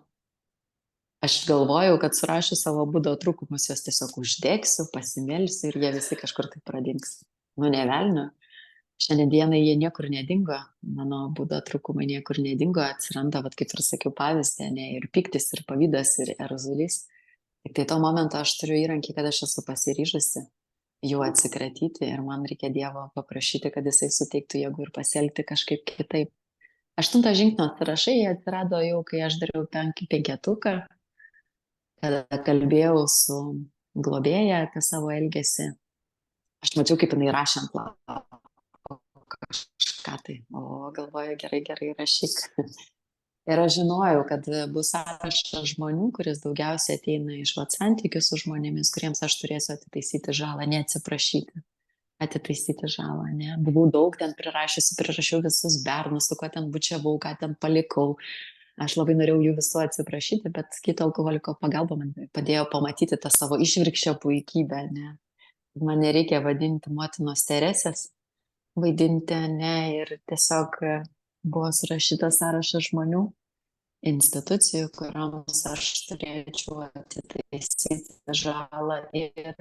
aš galvojau, kad surašiu savo būdo trūkumus, juos tiesiog uždegsiu, pasimelsiu ir jie visi kažkur tai pradings. Ne velnio. Šiandien dienai jie niekur nedingo, mano būdo trūkumai niekur nedingo, atsiranda, kaip ir sakiau, pavyzdį, ne, ir piktis, ir pavydas, ir erzulys. Tik tai tuo momentu aš turiu įrankį, kad aš esu pasiryžusi jų atsikratyti ir man reikia Dievo paprašyti, kad jisai suteiktų jėgų ir pasielgti kažkaip kitaip. 8 žingsnio sąrašai atsirado jau, kai aš dariau 5-tuką, kada kalbėjau su globėja apie savo elgesį. Aš mačiau, kaip jinai rašė ant lapo kažką tai, o galvoju, gerai, rašyk. Ir aš žinojau, kad bus sąrašas žmonių, kuris daugiausiai ateina iš santykių su žmonėmis, kuriems aš turėsiu atitaisyti žalą, neatsiprašyti, atitaisyti žalą, ne. Buvau daug ten prirašiau visus bernus, su kuo ten bučiavau, ką ten palikau. Aš labai norėjau jų visų atsiprašyti, bet kito alkoholiko pagalba man padėjo pamatyti tą savo išvirkščią puikybę, ne. Man nereikia vadinti motinos Teresės, vaidinti, ne, ir tiesiog buvo surašytas sąrašas žmonių, institucijų, kurioms aš turėčiau atitaisyti žalą ir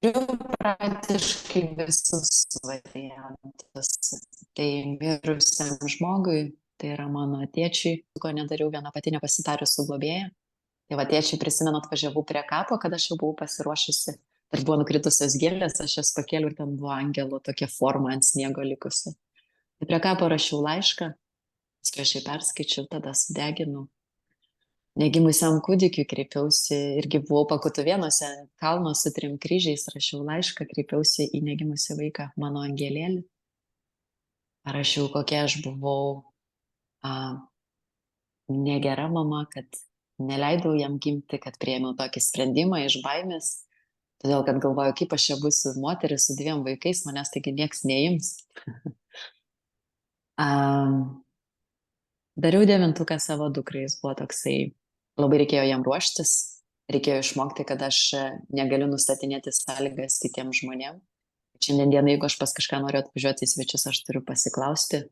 praktiškai visus variantus. Tai mirusiam žmogui, tai yra mano tėčiui, ko nedariau viena pati nepasitarius su globėja. Tai tėčiui prisimenu, atvažiavau prie kapo, kad aš jau buvau pasiruošusi. Ir buvo nukritusios gėlės, aš jas pakėliau ir ten buvo angelo tokia forma ant sniego likusi. Tai prie kapo rašiau laišką, paskui aš jį perskaičiau, tada sudeginau. Negimusiam kūdikiui kreipiausi, irgi buvau Pakutuvėnuose, kalno su 3 kryžiais, rašiau laišką, kreipiausi į negimusį vaiką, mano angelėlį. Rašiau, kokia aš buvau negera mama, kad neleidau jam gimti, kad priėmiau tokį sprendimą iš baimės, todėl kad galvoju, kaip aš čia būsiu moteris su 2 vaikais, manęs taigi nieks neims. Dariau 9-tuką savo dukrai, jis buvo toksai, labai reikėjo jam ruoštis, reikėjo išmokti, kad aš negaliu nustatinėti sąlygas kitiems žmonėms. Šiandien dieną, jeigu aš pas kažką noriu atvažiuoti į svečius, aš turiu pasiklausti,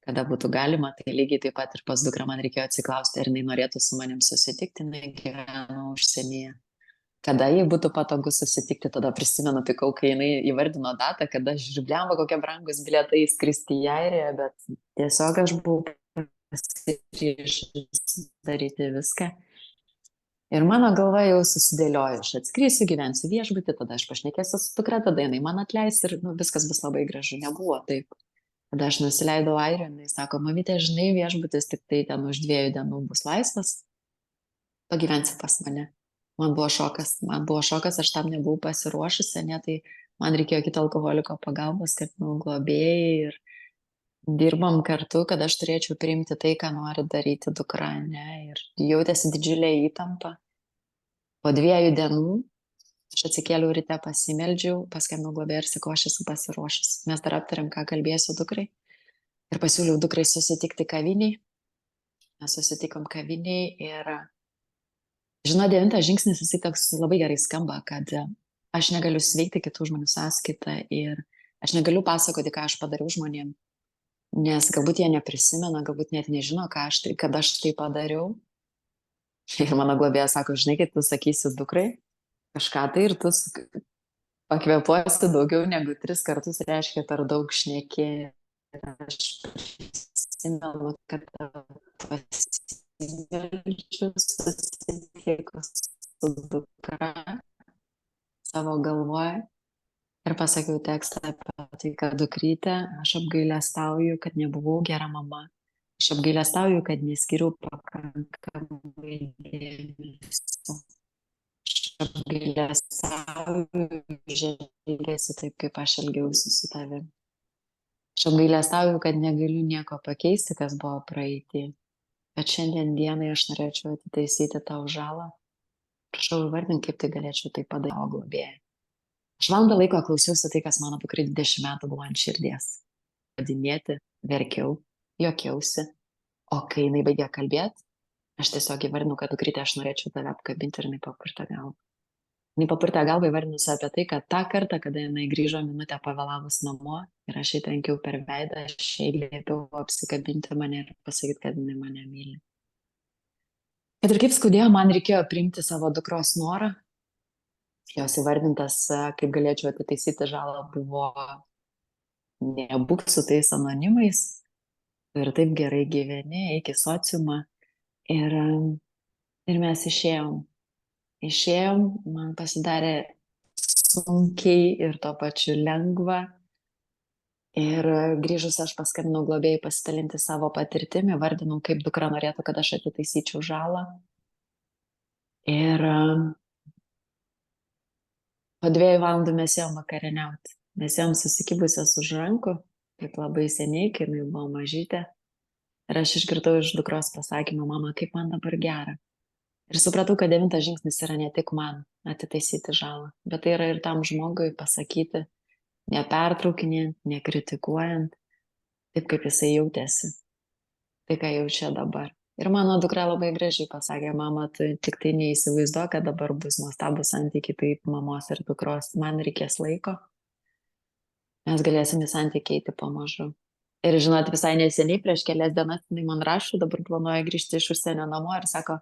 kada būtų galima, tai lygiai taip pat ir pas dukrą man reikėjo atsiklausti, ar jinai norėtų su manim susitikti, jinai gyveno užsienyje. Kada jai būtų patogu susitikti, tada prisimenu, pikau, kai jinai įvardino datą, kada žiblemba kokie brangus bilietai skristi į Airiją, bet tiesiog aš buvau pasiryžusi daryti viską. Ir mano galva jau susidėliojo, aš atskrisiu, gyvensiu viešbutį, tada aš pašnekėsiu su dukra, tada jinai man atleis ir viskas bus labai gražu. Nebuvo taip. Tada aš nusileidau Airijoje, jinai sako, mamytė, žinai, viešbutis tik tai ten už 2 dienų bus laisvas, pagyvensi pas mane. Man buvo šokas, aš tam nebuvau pasiruošusi, ne, tai man reikėjo kito alkoholiko pagalbos, kad globėjai ir dirbam kartu, kad aš turėčiau priimti tai, ką nori daryti dukra, ne, ir jautėsi didžiulė įtampa. Po 2 dienų Aš atsikėliau ryte, pasimeldžiau, paskambinau globėjai ir sakau, aš esu pasiruošęs. Mes dar aptarėm, ką kalbėsiu dukrai. Ir pasiūliau dukrai susitikti kaviniai. Mes susitikom kaviniai ir, žinau, 9 žingsnis, jisai toks labai gerai skamba, kad aš negaliu sveikti kitų žmonių sąskaitą ir aš negaliu pasakoti, ką aš padariau žmonėm, nes galbūt jie neprisimena, galbūt net nežino, kad aš tai padariau. Ir mano globėja sako, žinai, kad tu sakysi dukrai kažką tai ir tu pakvėpuosi daugiau negu 3 kartus, reiškia, per daug šneki. Ir aš prisimenu, kad pasimeldžiu susitikus su dukra savo galvoje ir pasakiau tekstą apie tai, kad dukrytė, aš apgailestauju, kad nebuvau gera mama. Aš apgailestauju, kad neskiriau pakankamai dėmesio. Aš apgailestauju, žiūrėsiu taip, kaip aš elgiausi su tavimi. Aš apgailestauju, kad negaliu nieko pakeisti, kas buvo praeitį. Bet šiandien dienai aš norėčiau atitaisyti tau žalą. Prašau įvardink, kaip tai galėčiau tai padaryti, o globėjai. Aš valandą laiko klausiausi tai, kas mano dukrai 20 metų buvo ant širdies. Vadinėti, verkiau, juokiausi. O kai jinai baigė kalbėti, aš tiesiog įvardinau, kad dukrytė, aš norėčiau tave apkabinti ir jinai papurtė galvą. Jinai papurtė galvą įvardinusi apie tai, kad tą kartą, kada jinai grįžo minutę pavėlavus namo ir aš jai trenkiau per veidą, aš jai liepiau apsikabinti mane ir pasakyti, kad jinai mane myli. Kad ir kaip skaudėjo, man reikėjo priimti savo dukros norą. Jos įvardintas, kaip galėčiau atitaisyti žalą, buvo nebūk su tais anonimais ir taip gerai gyveni, eik į sociumą. Ir mes išėjom. Išėjom, man pasidarė sunkiai ir tuo pačiu lengva. Ir grįžus aš paskambinau globėjai pasidalinti savo patirtimi, vardinau, kaip dukra norėtų, kad aš atitaisyčiau žalą. Ir po 2 valandų mes ėjom vakarieniauti. Mes ėjom susikibusios už rankų, kaip labai seniai, kai jinai buvo mažytė. Ir aš išgirdau iš dukros pasakymą, mama, kaip man dabar gera. Ir supratau, kad 9 žingsnis yra ne tik man atitaisyti žalą, bet tai yra ir tam žmogui pasakyti, nepertraukinėjant, nekritikuojant, taip kaip jisai jautėsi, tai ką jaučia dabar. Ir mano dukra labai gražiai pasakė, mama, tu tik tai neįsivaizduok, kad dabar bus nuostabus santykiai taip mamos ir dukros, man reikės laiko, mes galėsim į santykį eiti pamažu. Ir žinot, visai neseniai, prieš kelias dienas, jinai man rašo, dabar planuoja grįžti iš užsienio namo ir sako,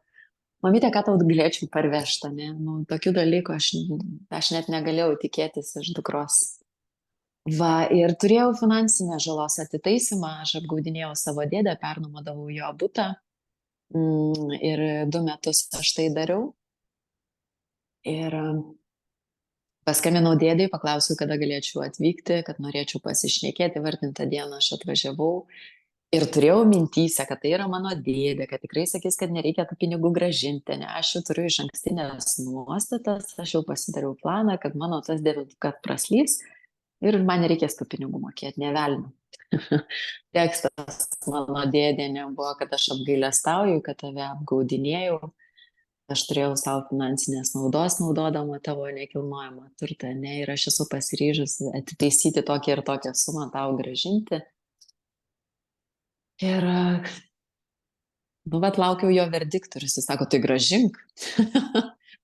mamytė, ką tau galėčiau parvežti, ne? Nu, tokių dalykų aš net negalėjau tikėtis iš dukros. Va, ir turėjau finansinę žalos atitaisymą, aš apgaudinėjau savo dėdę, pernuomodavau jo butą ir 2 metus aš tai dariau. Ir paskambinau dėdei, paklausiau, kada galėčiau atvykti, kad norėčiau pasišnekėti, vardintą dieną aš atvažiavau. Ir turėjau mintyse, kad tai yra mano dėdė, kad tikrai sakys, kad nereikia tų pinigų gražinti, ne, aš jau turiu iš ankstinės nuostatas, aš jau pasidariau planą, kad mano tas 9 praslys ir man nereikės tų pinigų mokėti, nevelnio. Tekstas mano dėdė nebuvo, kad aš apgailestauju, kad tave apgaudinėjau, aš turėjau savo finansinės naudos naudodama tavo nekilnojamą turtą, ne, ir aš esu pasiryžusi atitaisyti tokią ir tokią sumą tau gražinti. Ir, bet laukiau jo verdiktų ir jis sako, tai gražink.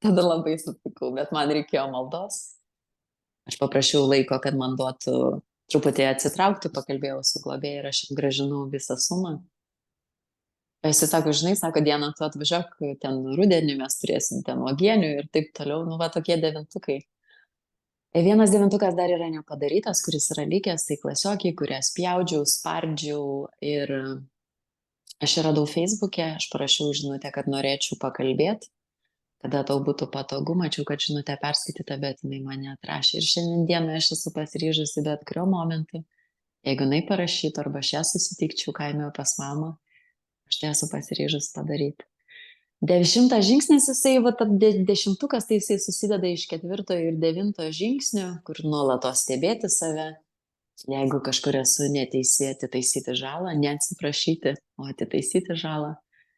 Tada labai supykau, bet man reikėjo maldos. Aš paprašiau laiko, kad man duotų truputį atsitraukti, pakalbėjau su globėjai ir aš gražinau visą sumą. Jis sako, žinai, sako, dieną tu atvažiuok, ten rudenį mes turėsim ten uogienių ir taip toliau, nu va tokie 9. Vienas 9 dar yra nepadarytas, kuris yra likęs, tai klasiokiai, kurie spjaudžiau, spardžiau ir aš radau Facebook'e, aš parašiau žinutę, kad norėčiau pakalbėti, kada tau būtų patogu, mačiau, kad žinutę perskaityta, bet jinai mane atrašė. Ir šiandien dieną aš esu pasiryžusi bet kurio momentu, jeigu jinai parašytų arba aš ją susitikčiau kaime pas mamą, aš tai esu pasiryžusi padaryti. 10 žingsnis, jisai, va, 10, tai jisai susideda iš 4 ir 9 žingsnių, kur nuolatos stebėti save. Jeigu kažkur esu neteisi, atitaisyti žalą, neatsiprašyti, o atitaisyti žalą.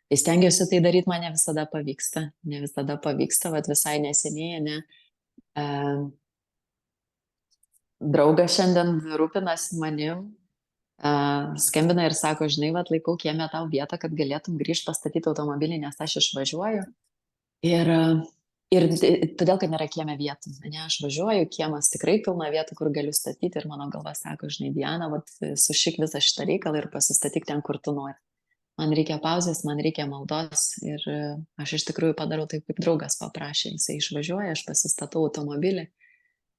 Tai stengiuosi tai daryti, man ne visada pavyksta, bet visai neseniai, ne, E, Draugas šiandien rūpinasi manim, skambina ir sako, žinai, vat laikau kieme tau vietą, kad galėtum grįžti pastatyti automobilį, nes aš išvažiuoju. Ir, todėl, kad nėra kieme vietų. Ne, aš važiuoju, kiemas tikrai pilna vietų, kur galiu statyti ir mano galva sako, žinai, Diana, vat, sušik visą šitą reikalą ir pasistatyk ten, kur tu nori. Man reikia pauzės, man reikia maldos ir aš iš tikrųjų padarau taip, kaip draugas paprašė. Jisai išvažiuoja, aš pasistatau automobilį.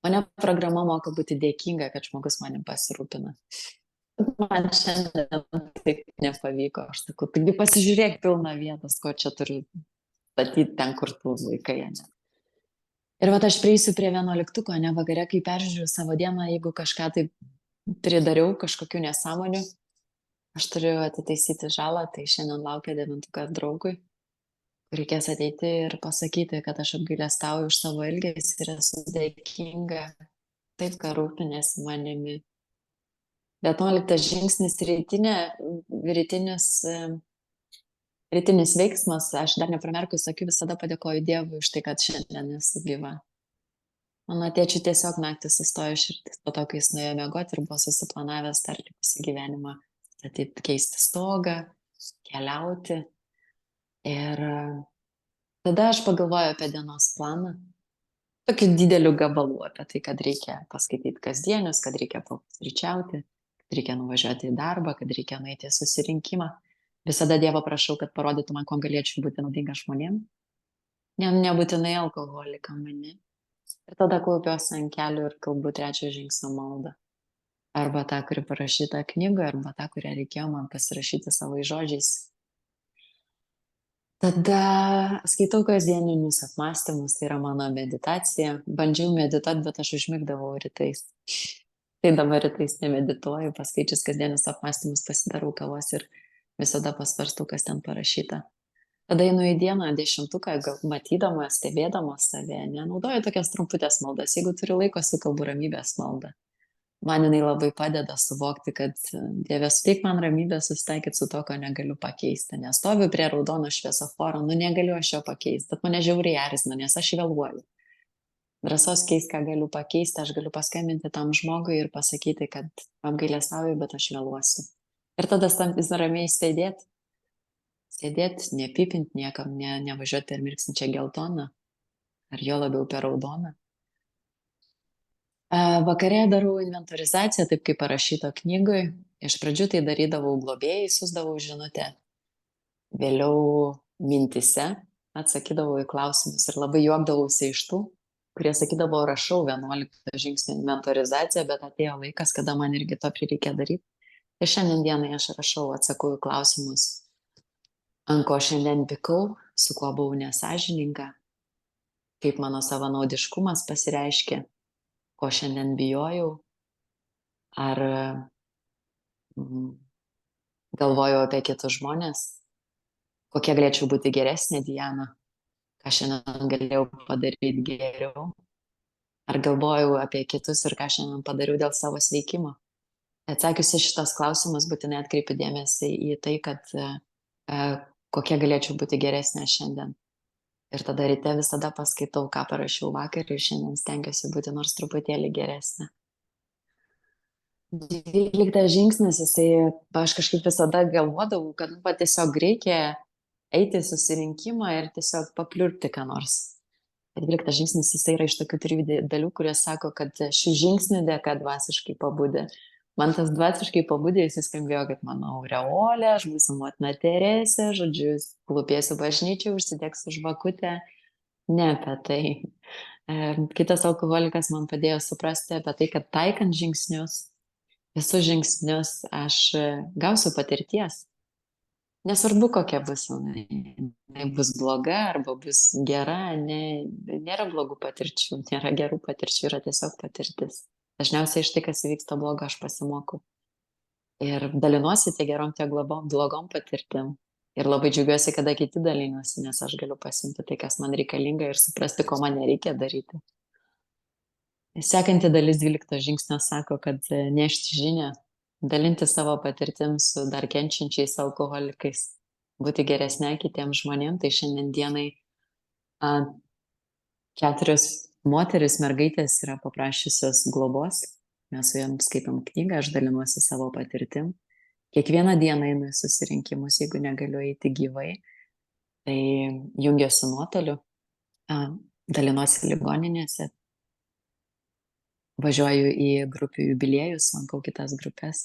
Mane programa moka būti dėkinga, kad žmogus manim pasirūpina. Man šiandien taip nepavyko. Aš sakau, taigi pasižiūrėk pilną vietas, ko čia turiu statyti ten, kur tu laikai. Ne? Ir vat aš prieisiu prie 11, ne vakare, kai peržiūriu savo dieną, jeigu kažką tai pridariau, kažkokių nesąmonių, aš turiu atitaisyti žalą, tai šiandien laukia 9 draugui. Reikės ateiti ir pasakyti, kad aš apgailestauju už savo elgesį ir esu dėkinga taip, kad rūpinėsi manimi. 11 žingsnis rytinis veiksmas, aš dar nepramerkus akių, visada padėkoju Dievui už tai, kad šiandien esu gyva. Mano tėčiui tiesiog naktį sustojo širdis po to, kai jis nuėjo miegoti ir buvo susiplanavęs dar likusį gyvenimą, statyti, keisti stogą, keliauti. Ir tada aš pagalvoju apie dienos planą, tokiu dideliu gabalu apie tai, kad reikia paskaityti kasdienius, kad reikia papusryčiauti, kad reikia nuvažiuoti į darbą, kad reikia nueiti į susirinkimą. Visada Dievo prašau, kad parodytų man, kuo galėčiau būti naudinga žmonėm. Nebūtinai alkoholikam mane. Ir tada klaupiuosi ant kelių ir kalbu 3 žingsnio maldą. Arba tą, kuri parašyta knygoje, arba tą, kurią reikėjo man pasirašyti savo žodžiais. Tada skaitau kasdieninius apmąstymus, tai yra mano meditacija. Bandžiau medituoti, bet aš užmigdavau rytais. Tai dabar rytais nemedituoju, paskaičius kasdienius apmąstymus pasidarau kavos ir visada pasvarstau, kas ten parašyta. Tada einu į dieną 10, gal matydama, stebėdama save, nenaudoju tokias trumputės maldas. Jeigu turiu laiko, sukalbu ramybės maldą. Man jinai labai padeda suvokti, kad Dieve, suteik man ramybę susitaikyti su to, ko negaliu pakeisti. Nes stoviu prie raudono šviesoforo, negaliu aš jo pakeisti, bet mane žiauriai erzina, nes aš vėluoju. Drąsos keisti, ką galiu pakeisti, aš galiu paskambinti tam žmogui ir pasakyti, kad apgailestauju, bet aš vėluosiu. Ir tada ramiai sėdėti, nepipinti niekam, nevažiuoti per mirksinčią geltoną, ar jo labiau per raudoną. Vakare darau inventorizaciją, taip kaip parašyta knygoj. Iš pradžių tai darydavau globėjai, siųsdavau žinutę. Vėliau mintise atsakydavau į klausimus ir labai juokdavausi iš tų, kurie sakydavo, rašau 11 žingsnių inventorizaciją, bet atėjo laikas, kada man irgi to prireikė daryti. Ir šiandien dienai aš rašau, atsakau į klausimus, ant ko šiandien pykau, su kuo buvau nesąžininga, kaip mano savanaudiškumas pasireiškė, ko šiandien bijojau, ar galvojau apie kitus žmonės, kokie galėčiau būti geresnė Diana, ką šiandien galėjau padaryti geriau, ar galvojau apie kitus ir ką šiandien padariau dėl savo sveikimo. Atsakiusi šitas klausimas, būtinai atkreipiu dėmesį į tai, kad kokia galėčiau būti geresnė šiandien. Ir tada ryte visada paskaitau, ką parašiau vakar ir šiandien stengiuosi būti nors truputėlį geresnė. 12 žingsnis, aš kažkaip visada galvodavau, kad tiesiog reikia eiti į susirinkimą ir tiesiog papliurpti ką nors. 12 žingsnis, yra iš tokių 3 dalių, kurie sako, kad šių žingsnių dėka dvasiškai pabudė. Man tas dvasiškai pabudė, jis skambėjo, kad mano aureolė, aš būsiu motina Teresė, žodžiu, klūpėsiu bažnyčiai, užsidegsiu žvakutę. Ne apie tai. Kitas alkoholikas man padėjo suprasti apie tai, kad taikant žingsnius, visus žingsnius aš gausiu patirties. Nesvarbu, kokia bus, bus bloga arba bus gera, nėra blogų patirčių, nėra gerų patirčių, yra tiesiog patirtis. Dažniausiai iš tai, kas įvyksta blogo, aš pasimokau. Ir dalinuosi tiek gerom, tiek blogom patirtim. Ir labai džiaugiuosi, kada kiti dalinuosi, nes aš galiu pasimti tai, kas man reikalinga ir suprasti, ko man nereikia daryti. Sekanti dalis 12 žingsnio sako, kad nešti žinią, dalinti savo patirtim su dar kenčiančiais alkoholikais, būti geresnė kitiems žmonėms. Tai šiandien dienai 4 moteris, mergaitės yra paprašysios globos, mes su joms skaitom knygą, aš dalinuosi savo patirtim. Kiekvieną dieną einu į susirinkimus, jeigu negaliu eiti gyvai, tai jungiuosi nuotoliu, dalinuosi ligoninėse, važiuoju į grupių jubiliejus, lankau kitas grupės.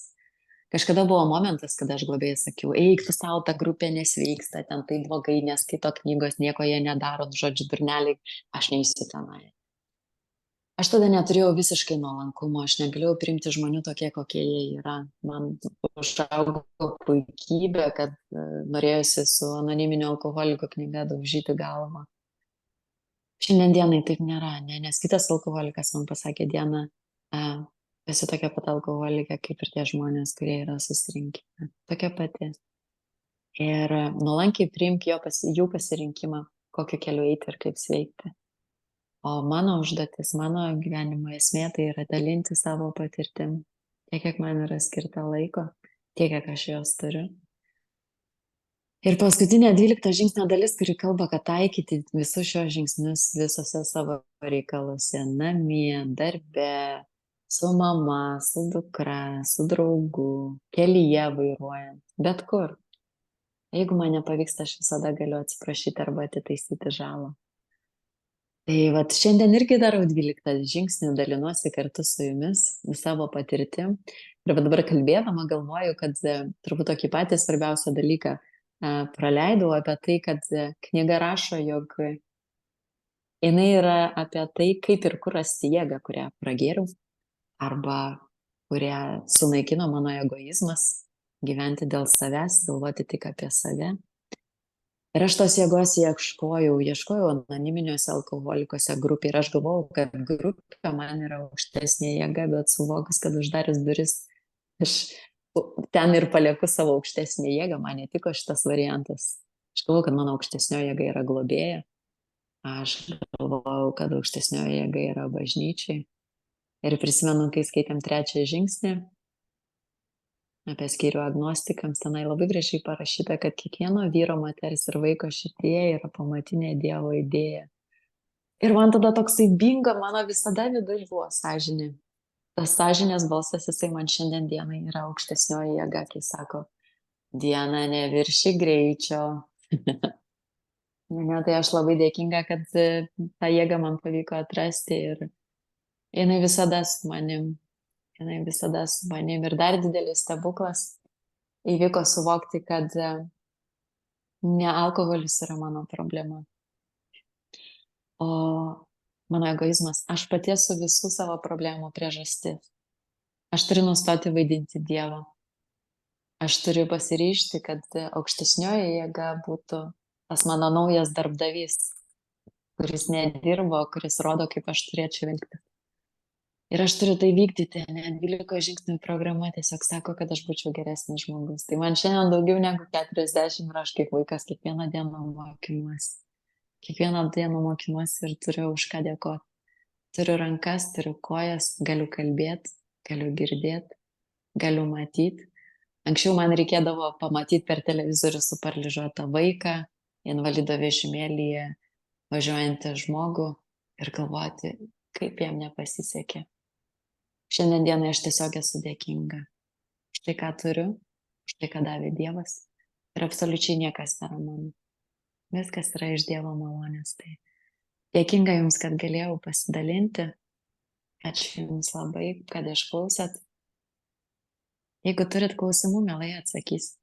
Kažkada buvo momentas, kada aš globėjai sakiau, eik tu savo, ta grupė nesveiksta, ten tai blogai, neskaito knygos, nieko jie nedaro, žodžiu, durneliai, aš neįsiu tenai. Aš tada neturėjau visiškai nuolankumo, aš negalėjau priimti žmonių tokie, kokie jie yra. Man užaugo puikybė, kad norėjusi su anoniminio alkoholiko knyga daužyti galvą. Šiandien dienai taip nėra, ne? Nes kitas alkoholikas man pasakė, Diana, esi tokia pat alkoholikė, kaip ir tie žmonės, kurie yra susirinkime. Tokia pati. Ir nuolankiai priimk jų pasirinkimą, kokiu keliu eiti ir kaip sveikti. O mano užduotis, mano gyvenimo esmė tai yra dalinti savo patirtim, tiek, kiek man yra skirta laiko, tiek, kiek aš jos turiu. Ir paskutinė 12 žingsnio dalis, kuri kalba, kad taikyti visus šios žingsnius visose savo reikaluose, namie, darbe, su mama, su dukra, su draugu, kelyje vairuojant, bet kur. Jeigu man nepavyksta, aš visada galiu atsiprašyti arba atitaisyti žalą. Tai vat šiandien irgi darau 12 žingsnių, dalinuosi kartu su jumis savo patirtim. Ir dabar kalbėdama galvoju, kad turbūt tokį patį svarbiausią dalyką praleidau apie tai, kad knyga rašo, jog jinai yra apie tai, kaip ir kur rasti jėgą, kurią pragėriau, arba kurią sunaikino mano egoizmas, gyventi dėl savęs, galvoti tik apie save. Ir aš tos jėgos ieškojau anoniminiuose alkoholikuose grupė ir aš galvojau, kad grupė man yra aukštesnė jėga, bet suvokus, kad uždarius duris, aš ten ir palieku savo aukštesnę jėgą, man netiko šitas variantas. Aš galvojau, kad mano aukštesnioji jėga yra globėja, aš galvojau, kad aukštesnioji jėga yra bažnyčiai. Ir prisimenu, kai skaitėm 3 žingsnį, apie skyrių agnostikams, tenai labai gražiai parašyta, kad kiekvieno vyro, moters ir vaiko širdyje yra pamatinė Dievo idėja. Ir man tada toksai binga, mano visada viduje buvo sąžinė. Tas sąžinės balsas, jisai man šiandien dienai yra aukštesnioji jėga, kai sako, Diana, nevirši greičio. Ne, tai aš labai dėkinga, kad tą jėgą man pavyko atrasti ir jinai visada su manim. Jinai visada su manim. Ir dar didelis stebuklas įvyko suvokti, kad ne alkoholis yra mano problema, o mano egoizmas. Aš pati esu visų savo problemų priežastis. Aš turiu nustoti vaidinti Dievą. Aš turiu pasiryžti, kad aukštesnioji jėga būtų tas mano naujas darbdavys, kuris nedirbo, kuris rodo, kaip aš turėčiau veikti. Ir aš turiu tai vykdyti, ne 12 žingsnių programa tiesiog sako, kad aš būčiau geresnis žmogus. Tai man šiandien daugiau negu 40 ir aš kaip vaikas kiekvieną dieną mokinuosi. Kiekvieną dieną mokinuosi ir turiu už ką dėkoti. Turiu rankas, turiu kojas, galiu kalbėti, galiu girdėti, galiu matyti. Anksčiau man reikėdavo pamatyti per televizorių suparalyžiuotą vaiką, invalido vežimėlyje važiuojantį žmogų ir galvoti, kaip jam nepasisekė. Šiandien dienai aš tiesiog esu dėkinga už tai, ką turiu, už tai, ką davė Dievas. Ir absoliučiai niekas nėra mano. Viskas yra iš Dievo malonės. Tai dėkinga Jums, kad galėjau pasidalinti. Ačiū Jums labai, kad išklausėt. Jeigu turit klausimų, mielai atsakysiu.